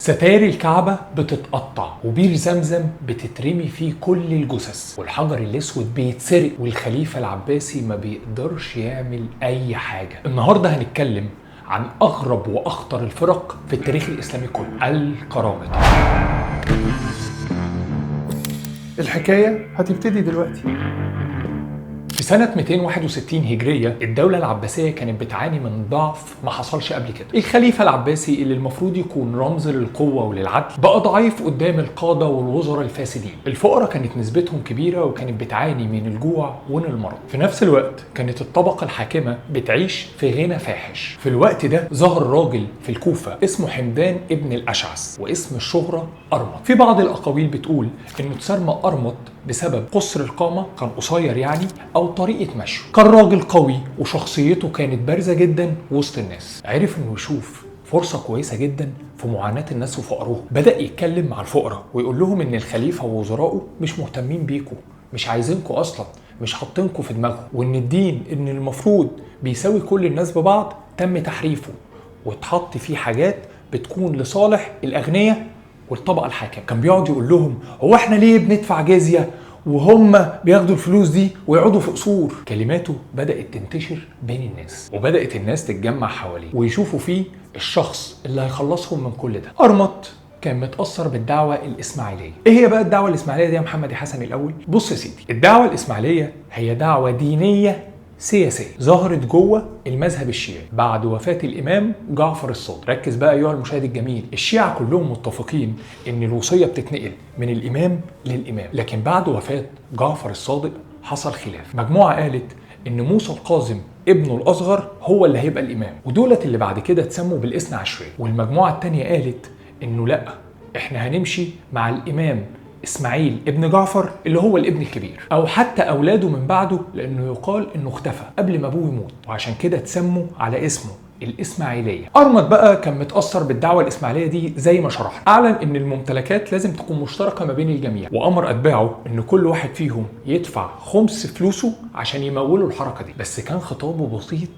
ستاير الكعبة بتتقطع وبير زمزم بتترمي فيه كل الجثث والحجر الاسود بيتسرق والخليفة العباسي ما بيقدرش يعمل اي حاجة. النهاردة هنتكلم عن اغرب واخطر الفرق في التاريخ الاسلامي كله، القرامطة. الحكاية هتبتدي دلوقتي. في سنة 261 هجرية الدولة العباسية كانت بتعاني من ضعف ما حصلش قبل كده. الخليفة العباسي اللي المفروض يكون رمز للقوة وللعدل بقى ضعيف قدام القادة والوزراء الفاسدين. الفقراء كانت نسبتهم كبيرة وكانت بتعاني من الجوع ومن المرض. في نفس الوقت كانت الطبقة الحاكمة بتعيش في غنى فاحش. في الوقت ده ظهر راجل في الكوفة اسمه حمدان ابن الأشعث واسم الشهرة أرمط. في بعض الأقاويل بتقول إنه اتسمى أرمط بسبب قصر القامة، كان قصير يعني، أو طريقة مشيه. كان راجل قوي وشخصيته كانت بارزة جدا وسط الناس. عرف إنه يشوف فرصة كويسة جدا في معاناة الناس وفقرهم. بدأ يتكلم مع الفقراء ويقول لهم إن الخليفة ووزراءه مش مهتمين بيكم، مش عايزينكم أصلا، مش حاطينكم في دماغهم، وإن الدين إن المفروض بيساوي كل الناس ببعض تم تحريفه واتحط فيه حاجات بتكون لصالح الأغنياء والطبقة الحاكمة. كان بيقعد يقول لهم هو احنا ليه بندفع جزية وهم بياخدوا الفلوس دي ويقعدوا في قصور؟ كلماته بدأت تنتشر بين الناس وبدأت الناس تتجمع حواليه ويشوفوا فيه الشخص اللي هيخلصهم من كل ده. أرمط كان متأثر بالدعوة الإسماعيلية. إيه هي بقى الدعوة الإسماعيلية دي يا محمد يا حسن الأول؟ بص يا سيدي، الدعوة الإسماعيلية هي دعوة دينية سياسية ظهرت جوه المذهب الشيعي بعد وفاة الإمام جعفر الصادق. ركز بقى أيها المشاهد الجميل، الشيعة كلهم متفقين إن الوصية بتتنقل من الإمام للإمام، لكن بعد وفاة جعفر الصادق حصل خلاف. مجموعة قالت إن موسى القاظم ابنه الأصغر هو اللي هيبقى الإمام، ودولت اللي بعد كده اتسموا بالإثنى عشرية. والمجموعة التانية قالت إنه لأ، إحنا هنمشي مع الإمام إسماعيل ابن جعفر اللي هو الابن الكبير، أو حتى أولاده من بعده، لأنه يقال إنه اختفى قبل ما أبوه يموت، وعشان كده اتسموا على اسمه الإسماعيلية. أرمط بقى كان متأثر بالدعوة الإسماعيلية دي زي ما شرح. أعلن إن الممتلكات لازم تكون مشتركة ما بين الجميع، وأمر أتباعه إن كل واحد فيهم يدفع خمس فلوسه عشان يمولوا الحركة دي. بس كان خطابه بسيط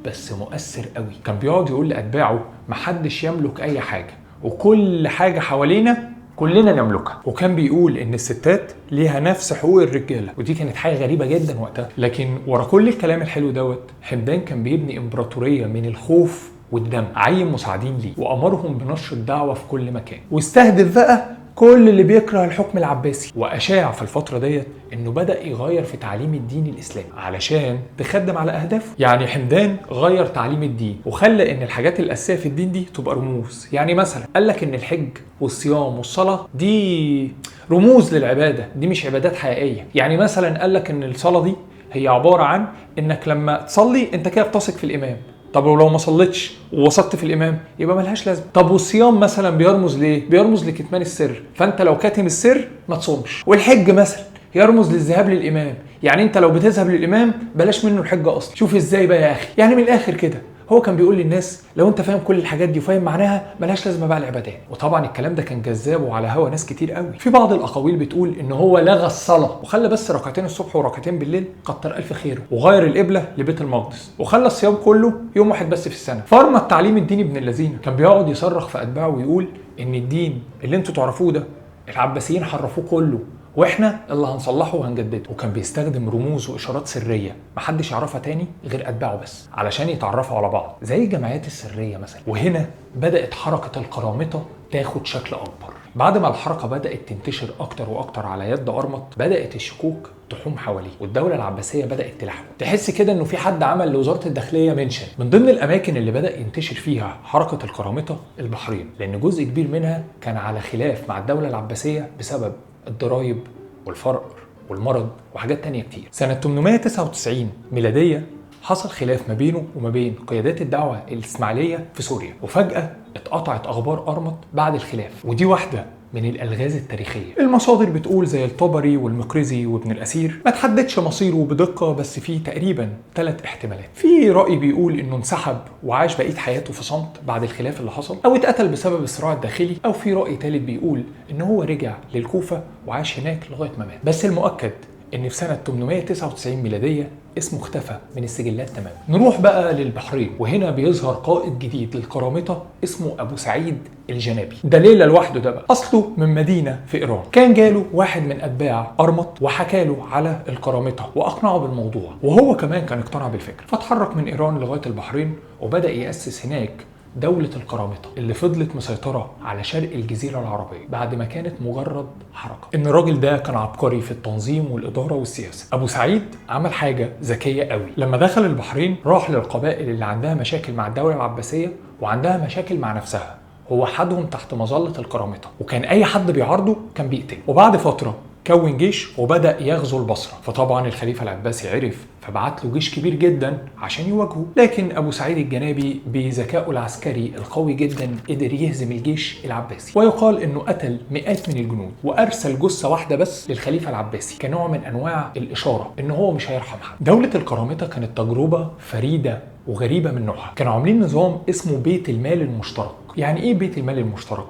بس مؤثر قوي. كان بيقعد يقول لأتباعه محدش يملك أي حاجة، وكل حاجة حوالينا كلنا نملكها. وكان بيقول ان الستات ليها نفس حقوق الرجاله، ودي كانت حاجه غريبه جدا وقتها. لكن ورا كل الكلام الحلو دوت حمدان كان بيبني امبراطوريه من الخوف والدم. عين مساعدين ليه وامرهم بنشر الدعوه في كل مكان، واستهدف بقى كل اللي بيكره الحكم العباسي. واشاع في الفتره ديت انه بدا يغير في تعليم الدين الاسلامي علشان تخدم على اهدافه. يعني حمدان غير تعليم الدين وخلى ان الحاجات الاساسيه في الدين دي تبقى رموز. يعني مثلا قال لك ان الحج والصيام والصلاه دي رموز للعباده، دي مش عبادات حقيقيه. يعني مثلا قال لك ان الصلاه دي هي عباره عن انك لما تصلي انت كده بتثق في الامام، طب ولو ما صليتش ووثقت في الامام يبقى ملهاش لازمه. طب والصيام مثلا بيرمز ليه؟ بيرمز لكتمان السر، فانت لو كاتم السر ما تصومش. والحج مثلا يرمز للذهاب للامام، يعني انت لو بتذهب للامام بلاش منه الحج اصلا. شوف ازاي بقى يا اخي، يعني من الاخر كده هو كان بيقول للناس لو انت فاهم كل الحاجات دي وفاهم معناها ملهاش لازمه بقى العبادات. وطبعا الكلام ده كان جذاب وعلى هوا ناس كتير قوي. في بعض الاقاويل بتقول ان هو لغى الصلاه وخلى بس ركعتين الصبح وركعتين بالليل، كتر الف خيره، وغير القبله لبيت المقدس، وخلى الصيام كله يوم واحد بس في السنه. فرمى التعليم الديني ابن اللذينه. كان بيقعد يصرخ في اتباعه ويقول ان الدين اللي انتوا تعرفوه ده العباسيين حرفوه كله، واحنا اللي هنصلحه وهنجدده. وكان بيستخدم رموز واشارات سريه محدش يعرفها تاني غير اتباعه بس، علشان يتعرفوا على بعض زي الجمعيات السريه مثلا. وهنا بدات حركه القرامطه تاخد شكل اكبر. بعد ما الحركه بدات تنتشر اكتر واكتر على يد ارمط بدات الشكوك تحوم حواليه، والدوله العباسيه بدات تلحقه. تحس كده انه في حد عمل لوزاره الداخليه منشن. من ضمن الاماكن اللي بدا ينتشر فيها حركه القرامطه البحرين، لان جزء كبير منها كان على خلاف مع الدوله العباسيه بسبب الضرايب والفقر والمرض وحاجات تانية كتير. سنة 899 ميلادية حصل خلاف ما بينه وما بين قيادات الدعوة الإسماعيلية في سوريا، وفجأة اتقطعت أخبار أرمط بعد الخلاف. ودي واحدة من الألغاز التاريخية. المصادر بتقول زي الطبري والمقريزي وابن الأثير ما تحددش مصيره بدقة، بس فيه تقريبا 3 احتمالات. في رأي بيقول إنه انسحب وعاش بقية حياته في صمت بعد الخلاف اللي حصل، أو اتقتل بسبب الصراع الداخلي، أو في رأي ثالث بيقول إن هو رجع للكوفة وعاش هناك لغاية ما مات. بس المؤكد إن في سنة 899 ميلادية اسمه اختفى من السجلات تماما. نروح بقى للبحرين، وهنا بيظهر قائد جديد للقرامطة اسمه أبو سعيد الجنابي. ده ليلة لوحده ده بقى. أصله من مدينة في إيران. كان جاله واحد من أتباع أرمط وحكى له على القرامطة وأقنعه بالموضوع، وهو كمان كان اقتنع بالفكرة. فاتحرك من إيران لغاية البحرين وبدأ يأسس هناك دولة القرامطة اللي فضلت مسيطرة على شرق الجزيرة العربية بعد ما كانت مجرد حركة. إن الراجل ده كان عبقري في التنظيم والإدارة والسياسة. أبو سعيد عمل حاجة ذكية قوي. لما دخل البحرين راح للقبائل اللي عندها مشاكل مع الدولة العباسية وعندها مشاكل مع نفسها، هو وحدهم تحت مظلة القرامطة، وكان أي حد بيعارضه كان بيقتله. وبعد فترة كون جيش وبدأ يغزو البصرة، فطبعا الخليفة العباسي عرف فبعت له جيش كبير جدا عشان يواجهه. لكن أبو سعيد الجنابي بذكائه العسكري القوي جدا قدر يهزم الجيش العباسي، ويقال انه قتل مئات من الجنود وارسل جثة واحدة بس للخليفة العباسي كنوع من انواع الاشارة ان هو مش هيرحم حد. دولة القرامطة كانت تجربة فريدة وغريبة من نوعها. كانوا عاملين نظام اسمه بيت المال المشترك. يعني ايه بيت المال المشترك؟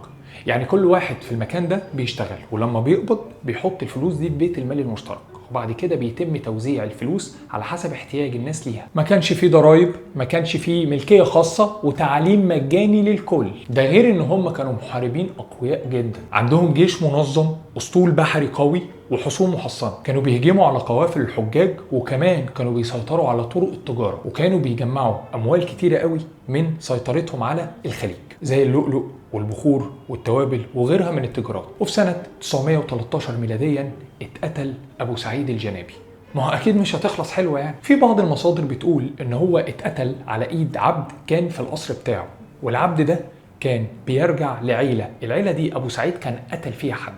يعني كل واحد في المكان ده بيشتغل، ولما بيقبض بيحط الفلوس دي في بيت المال المشترك، وبعد كده بيتم توزيع الفلوس على حسب احتياج الناس ليها. ما كانش فيه ضرايب، ما كانش فيه ملكية خاصة، وتعليم مجاني للكل. ده غير ان هم كانوا محاربين اقوياء جدا، عندهم جيش منظم، اسطول بحري قوي، وحصون محصنة. كانوا بيهجموا على قوافل الحجاج، وكمان كانوا بيسيطروا على طرق التجارة، وكانوا بيجمعوا اموال كتيرة قوي من سيطرتهم على الخليج زي اللؤلؤ والبخور والتوابل وغيرها من التجارات. وفي سنة 913 ميلاديا اتقتل أبو سعيد الجنابي. ما هو أكيد مش هتخلص حلوة يعني. في بعض المصادر بتقول إن هو اتقتل على إيد عبد كان في القصر بتاعه، والعبد ده كان بيرجع لعيلة، العيلة دي أبو سعيد كان قتل فيها حد،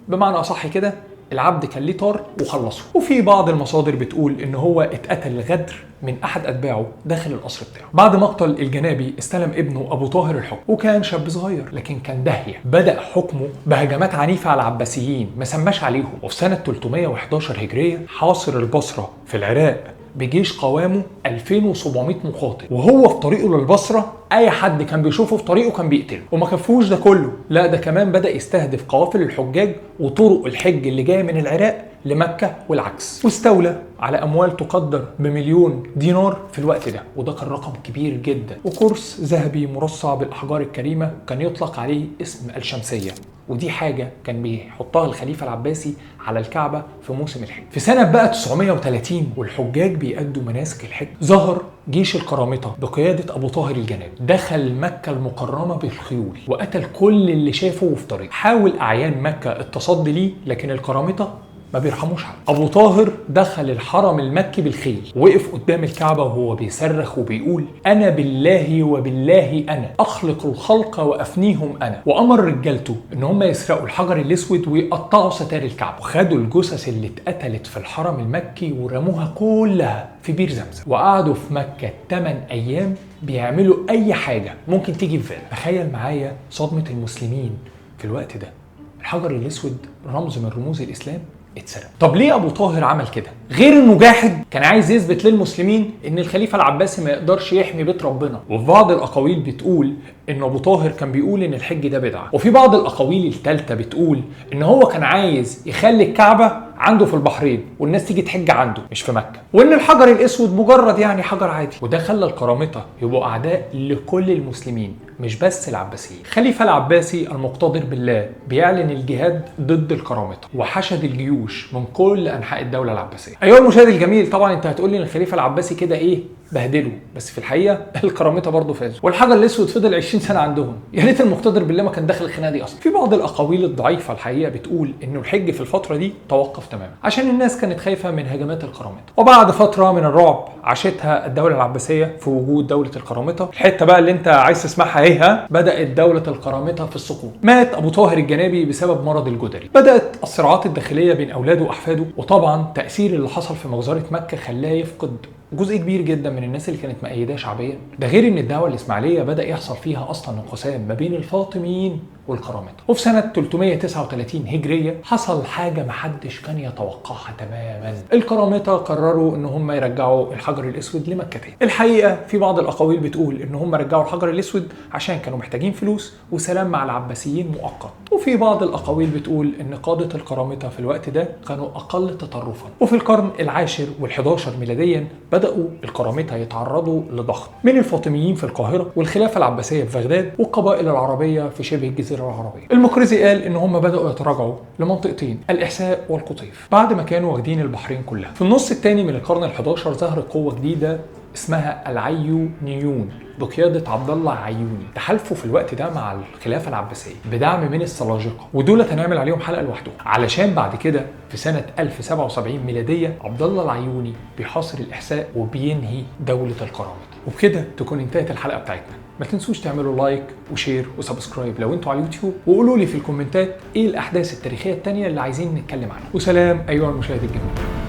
بمعنى أصح كده العبد كان ليه طار وخلصه. وفي بعض المصادر بتقول ان هو اتقتل غدر من احد اتباعه داخل القصر بتاعه. بعد مقتل الجنابي استلم ابنه ابو طاهر الحكم، وكان شاب صغير لكن كان داهية. بدأ حكمه بهجمات عنيفة على العباسيين ما سماش عليهم. وفي سنة 311 هجرية حاصر البصرة في العراق بجيش قوامه 2700 مقاتل، وهو في طريقه للبصرة اي حد كان بيشوفه في طريقه كان بيقتله. وما كفوش ده كله، لا ده كمان بدأ يستهدف قوافل الحجاج وطرق الحج اللي جايه من العراق لمكة والعكس، واستولى على أموال تقدر بمليون دينار في الوقت ده، وده كان رقم كبير جدا. وكرس ذهبي مرصع بالأحجار الكريمة كان يطلق عليه اسم الشمسية، ودي حاجة كان بيحطها الخليفة العباسي على الكعبة في موسم الحج. في سنة بقى 930 والحجاج بيأدوا مناسك الحج، ظهر جيش القرامطة بقيادة أبو طاهر الجنابي، دخل مكة المكرمة بالخيول وقتل كل اللي شافه في طريق. حاول أعيان مكة التصدي ليه، لكن القرامطة ما بيرحموش حد. أبو طاهر دخل الحرم المكي بالخيل، وقف قدام الكعبة وهو بيصرخ وبيقول: أنا بالله وبالله أنا أخلق الخلق وأفنيهم أنا. وأمر رجالته إن هم يسرقوا الحجر الأسود ويقطعوا ستار الكعبة، وخدوا الجثث اللي اتقتلت في الحرم المكي ورموها كلها في بير زمزم، وقعدوا في مكة 8 أيام بيعملوا أي حاجة ممكن تيجي في بالك. تخيل معايا صدمة المسلمين في الوقت ده. الحجر الأسود رمز من رموز الإسلام اتسرق. طب ليه ابو طاهر عمل كده؟ غير انه جاحد كان عايز يثبت للمسلمين ان الخليفه العباسي ما يقدرش يحمي بيت ربنا. وفي بعض الاقاويل بتقول ان ابو طاهر كان بيقول ان الحج ده بدعه، وفي بعض الاقاويل الثالثه بتقول ان هو كان عايز يخلي الكعبه عنده في البحرين والناس تيجي تحج عنده مش في مكه، وان الحجر الاسود مجرد يعني حجر عادي. وده خلى القرامطه يبقوا اعداء لكل المسلمين مش بس العباسيين. الخليفه العباسي المقتدر بالله بيعلن الجهاد ضد القرامطه، وحشد الجيوش من كل انحاء الدوله العباسيه. ايها المشاهد الجميل، طبعا انت هتقول لي ان الخليفه العباسي كده ايه بهدله، بس في الحقيقه القرامطه برضه فازوا، والحجر الاسود فضل 20 سنه عندهم. يا ريت المقتدر بالله ما كان داخل الخناقه دي اصلا. في بعض الاقاويل الضعيفه الحقيقه بتقول انه الحج في الفتره دي توقف تماما عشان الناس كانت خايفه من هجمات القرامطه. وبعد فتره من الرعب عاشتها الدوله العباسيه في وجود دوله القرامطه، الحته بقى اللي انت عايز تسمعها ايه ها، بدات دوله القرامطه في السقوط. مات ابو طاهر الجنابي بسبب مرض الجدري، بدات الصراعات الداخليه بين اولاده واحفاده، وطبعا تاثير اللي حصل في مجزره مكه خلاه يفقد وجزء كبير جدا من الناس اللي كانت مؤيداه شعبيا. ده غير ان الدعوه الاسماعيليه بدا يحصل فيها اصلا انقسام ما بين الفاطميين والكرامطه. وفي سنه 339 هجريه حصل حاجه محدش كان يتوقعها تماما. الكرامطه قرروا ان هم يرجعوا الحجر الاسود لمكتين. الحقيقه في بعض الاقاويل بتقول ان هم رجعوا الحجر الاسود عشان كانوا محتاجين فلوس وسلام مع العباسيين مؤقت، وفي بعض الاقاويل بتقول ان قاده الكرامطه في الوقت ده كانوا اقل تطرفا. وفي القرن العاشر وال11 ميلاديا بداوا الكرامطه يتعرضوا لضغط من الفاطميين في القاهره والخلافه العباسيه في بغداد والقبائل العربيه في شبه الجزيره العربيه. المقرزي قال ان هم بداوا يتراجعوا لمنطقتين، الاحساء والقطيف، بعد ما كانوا واخدين البحرين كلها. في النص الثاني من القرن ال11 ظهرت قوه جديده اسمها العيونيون بقيادة عبد الله عيوني. تحالفوا في الوقت ده مع الخلافة العباسية بدعم من السلاجقة، ودول هنعمل عليهم حلقة لوحدهم، علشان بعد كده في سنة 1077 ميلادية عبد الله العيوني بيحاصر الإحساء وبينهي دولة الكرامطة. وبكده تكون انتهت الحلقة بتاعتنا. ما تنسوش تعملوا لايك وشير وسبسكرايب لو انتوا على اليوتيوب، وقولوا لي في الكومنتات ايه الأحداث التاريخية التانية اللي عايزين نتكلم عنها. وسلام أيها المشاهد الجميل.